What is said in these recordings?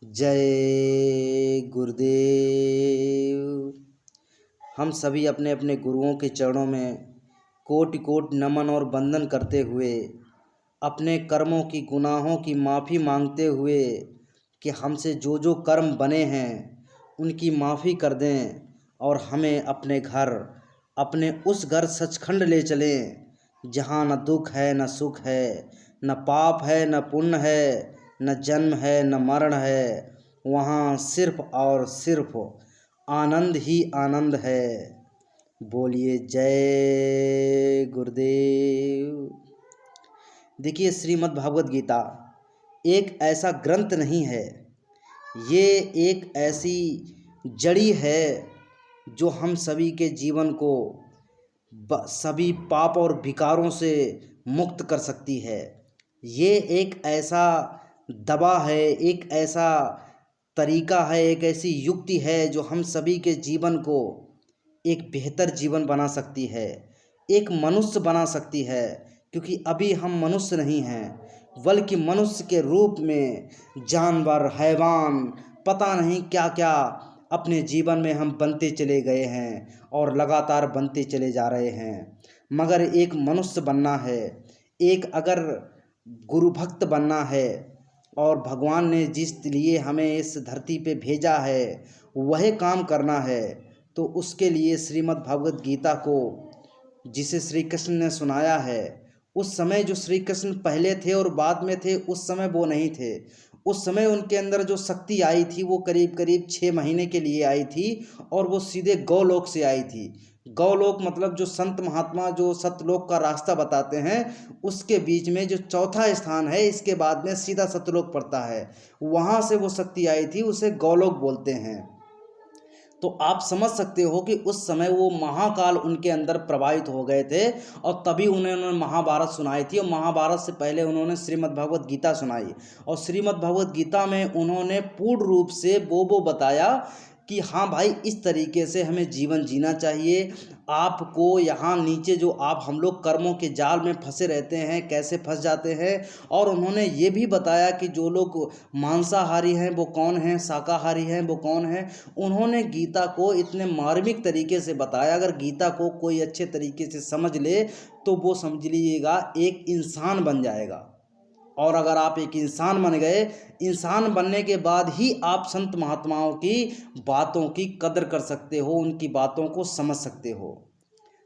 जय गुरुदेव। हम सभी अपने अपने गुरुओं के चरणों में कोटि कोटि नमन और वंदन करते हुए अपने कर्मों की गुनाहों की माफ़ी मांगते हुए कि हमसे जो जो कर्म बने हैं उनकी माफ़ी कर दें और हमें अपने घर, अपने उस घर सचखंड ले चलें जहाँ न दुख है न सुख है, न पाप है न पुण्य है, न जन्म है न मरण है। वहाँ सिर्फ और सिर्फ आनंद ही आनंद है। बोलिए जय गुरुदेव। देखिए, श्रीमद् भागवत गीता एक ऐसा ग्रंथ नहीं है, ये एक ऐसी जड़ी है जो हम सभी के जीवन को सभी पाप और विकारों से मुक्त कर सकती है। ये एक ऐसा दवा है, एक ऐसा तरीका है, एक ऐसी युक्ति है जो हम सभी के जीवन को एक बेहतर जीवन बना सकती है, एक मनुष्य बना सकती है। क्योंकि अभी हम मनुष्य नहीं हैं, बल्कि मनुष्य के रूप में जानवर, हैवान, पता नहीं क्या क्या अपने जीवन में हम बनते चले गए हैं और लगातार बनते चले जा रहे हैं। मगर एक मनुष्य बनना है, एक अगर गुरु भक्त बनना है और भगवान ने जिस लिए हमें इस धरती पे भेजा है वह काम करना है, तो उसके लिए श्रीमद् भागवत गीता को जिसे श्री कृष्ण ने सुनाया है, उस समय जो श्री कृष्ण पहले थे और बाद में थे, उस समय वो नहीं थे। उस समय उनके अंदर जो शक्ति आई थी वो करीब करीब 6 महीने के लिए आई थी और वो सीधे गौलोक से आई थी। गौलोक मतलब जो संत महात्मा जो सतलोक का रास्ता बताते हैं, उसके बीच में जो चौथा स्थान है, इसके बाद में सीधा सतलोक पड़ता है, वहाँ से वो शक्ति आई थी, उसे गौलोक बोलते हैं। तो आप समझ सकते हो कि उस समय वो महाकाल उनके अंदर प्रवाहित हो गए थे और तभी उन्होंने महाभारत सुनाई थी। और महाभारत से पहले उन्होंने श्रीमद् भागवत गीता सुनाई और श्रीमद् भागवत गीता में उन्होंने पूर्ण रूप से वो बताया कि हाँ भाई, इस तरीके से हमें जीवन जीना चाहिए। आपको यहाँ नीचे जो आप हम लोग कर्मों के जाल में फंसे रहते हैं, कैसे फंस जाते हैं। और उन्होंने ये भी बताया कि जो लोग मांसाहारी हैं वो कौन हैं, शाकाहारी हैं वो कौन हैं। उन्होंने गीता को इतने मार्मिक तरीके से बताया, अगर गीता को कोई अच्छे तरीके से समझ ले तो वो समझ लीजिएगा एक इंसान बन जाएगा। और अगर आप एक इंसान बन गए, इंसान बनने के बाद ही आप संत महात्माओं की बातों की कदर कर सकते हो, उनकी बातों को समझ सकते हो।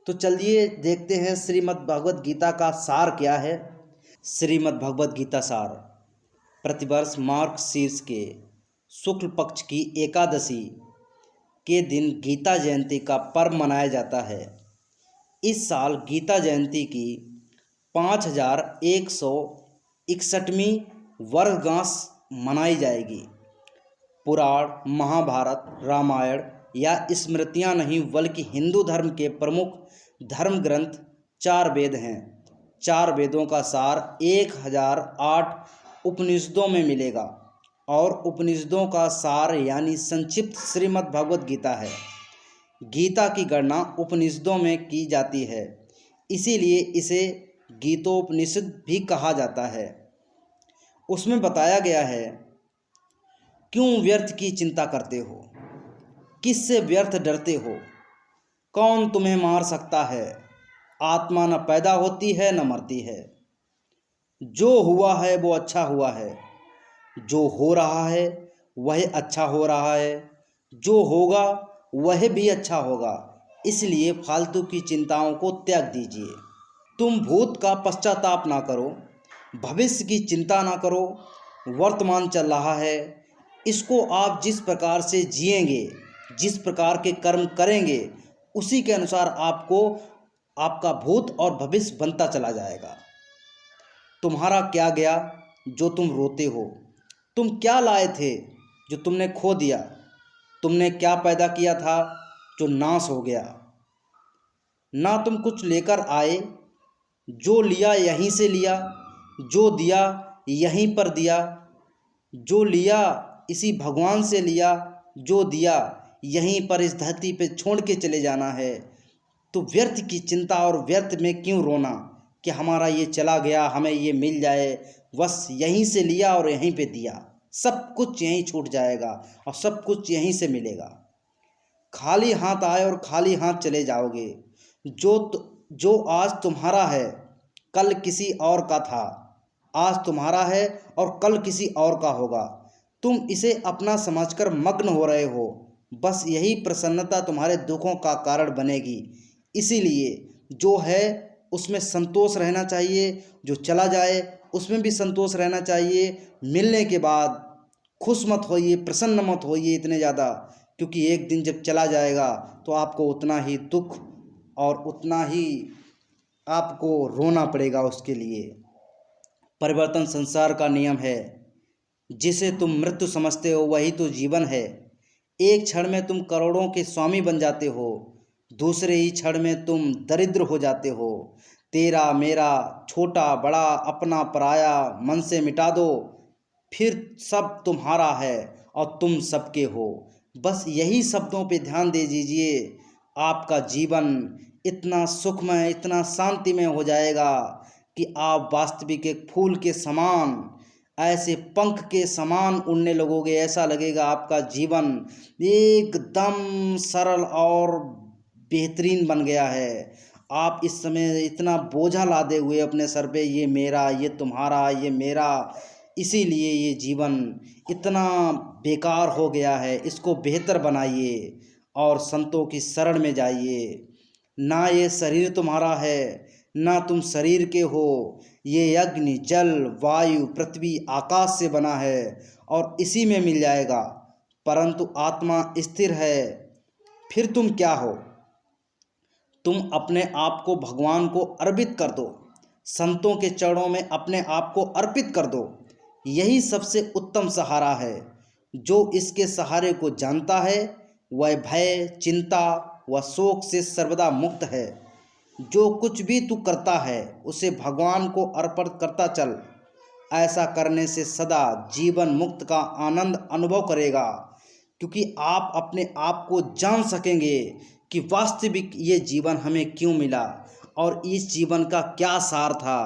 तो चलिए देखते हैं श्रीमद् भागवत गीता का सार क्या है। श्रीमद् भागवत गीता सार। प्रतिवर्ष मार्ग शीर्ष के शुक्ल पक्ष की एकादशी के दिन गीता जयंती का पर्व मनाया जाता है। इस साल गीता जयंती की 5161वीं वर्षगांठ मनाई जाएगी। पुराण, महाभारत, रामायण या स्मृतियाँ नहीं, बल्कि हिंदू धर्म के प्रमुख धर्म ग्रंथ 4 वेद हैं। 4 वेदों का सार 1008 उपनिषदों में मिलेगा और उपनिषदों का सार यानी संक्षिप्त श्रीमद् भागवत गीता है। गीता की गणना उपनिषदों में की जाती है, इसीलिए इसे गीतोपनिषद भी कहा जाता है। उसमें बताया गया है, क्यों व्यर्थ की चिंता करते हो, किससे व्यर्थ डरते हो, कौन तुम्हें मार सकता है। आत्मा न पैदा होती है न मरती है। जो हुआ है वो अच्छा हुआ है, जो हो रहा है वह अच्छा हो रहा है, जो होगा वह भी अच्छा होगा। इसलिए फालतू की चिंताओं को त्याग दीजिए। तुम भूत का पश्चाताप ना करो, भविष्य की चिंता ना करो। वर्तमान चल रहा है, इसको आप जिस प्रकार से जिएंगे, जिस प्रकार के कर्म करेंगे, उसी के अनुसार आपको आपका भूत और भविष्य बनता चला जाएगा। तुम्हारा क्या गया जो तुम रोते हो, तुम क्या लाए थे जो तुमने खो दिया, तुमने क्या पैदा किया था जो नाश हो गया। ना तुम कुछ लेकर आए, जो लिया यहीं से लिया, जो दिया यहीं पर दिया, जो लिया इसी भगवान से लिया, जो दिया यहीं पर इस धरती पे छोड़ के चले जाना है। तो व्यर्थ की चिंता और व्यर्थ में क्यों रोना कि हमारा ये चला गया, हमें ये मिल जाए। बस यहीं से लिया और यहीं पे दिया। सब कुछ यहीं छूट जाएगा और सब कुछ यहीं से मिलेगा। खाली हाथ आए और खाली हाथ चले जाओगे। जो आज तुम्हारा है कल किसी और का था, आज तुम्हारा है और कल किसी और का होगा। तुम इसे अपना समझकर मग्न हो रहे हो, बस यही प्रसन्नता तुम्हारे दुखों का कारण बनेगी। इसीलिए जो है उसमें संतोष रहना चाहिए, जो चला जाए उसमें भी संतोष रहना चाहिए। मिलने के बाद खुश मत होइए, प्रसन्न मत होइए इतने ज़्यादा, क्योंकि एक दिन जब चला जाएगा तो आपको उतना ही दुख और उतना ही आपको रोना पड़ेगा उसके लिए। परिवर्तन संसार का नियम है। जिसे तुम मृत्यु समझते हो वही तो जीवन है। एक क्षण में तुम करोड़ों के स्वामी बन जाते हो, दूसरे ही क्षण में तुम दरिद्र हो जाते हो। तेरा मेरा, छोटा बड़ा, अपना पराया मन से मिटा दो, फिर सब तुम्हारा है और तुम सबके हो। बस यही शब्दों पे ध्यान दे दीजिए, आपका जीवन इतना सुखमय, इतना शांतिमय हो जाएगा कि आप वास्तविक एक फूल के समान, ऐसे पंख के समान उड़ने लगोगे। ऐसा लगेगा आपका जीवन एकदम सरल और बेहतरीन बन गया है। आप इस समय इतना बोझा लादे हुए अपने सर पे, ये मेरा, ये तुम्हारा, ये मेरा, इसीलिए ये जीवन इतना बेकार हो गया है। इसको बेहतर बनाइए और संतों की शरण में जाइए। ना ये शरीर तुम्हारा है, ना तुम शरीर के हो। ये अग्नि, जल, वायु, पृथ्वी, आकाश से बना है और इसी में मिल जाएगा। परंतु आत्मा स्थिर है। फिर तुम क्या हो? तुम अपने आप को भगवान को अर्पित कर दो, संतों के चरणों में अपने आप को अर्पित कर दो। यही सबसे उत्तम सहारा है। जो इसके सहारे को जानता है वह भय, चिंता व शोक से सर्वदा मुक्त है। जो कुछ भी तू करता है उसे भगवान को अर्पण करता चल। ऐसा करने से सदा जीवन मुक्त का आनंद अनुभव करेगा, क्योंकि आप अपने आप को जान सकेंगे कि वास्तविक ये जीवन हमें क्यों मिला और इस जीवन का क्या सार था।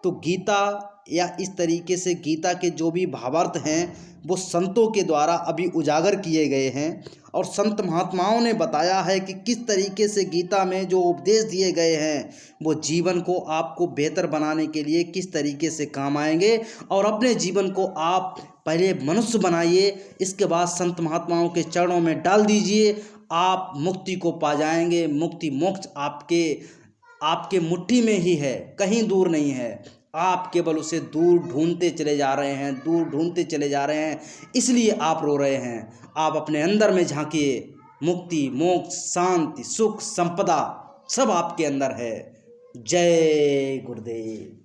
तो गीता या इस तरीके से गीता के जो भी भावार्थ हैं वो संतों के द्वारा अभी उजागर किए गए हैं और संत महात्माओं ने बताया है कि किस तरीके से गीता में जो उपदेश दिए गए हैं वो जीवन को आपको बेहतर बनाने के लिए किस तरीके से काम आएंगे। और अपने जीवन को आप पहले मनुष्य बनाइए, इसके बाद संत महात्माओं के चरणों में डाल दीजिए। आप मुक्ति को पा जाएंगे। मुक्ति, मोक्ष आपके मुट्ठी में ही है, कहीं दूर नहीं है। आप केवल उसे दूर ढूंढते चले जा रहे हैं, दूर ढूंढते चले जा रहे हैं, इसलिए आप रो रहे हैं। आप अपने अंदर में झांकिए। मुक्ति, मोक्ष, शांति, सुख, संपदा सब आपके अंदर है। जय गुरुदेव।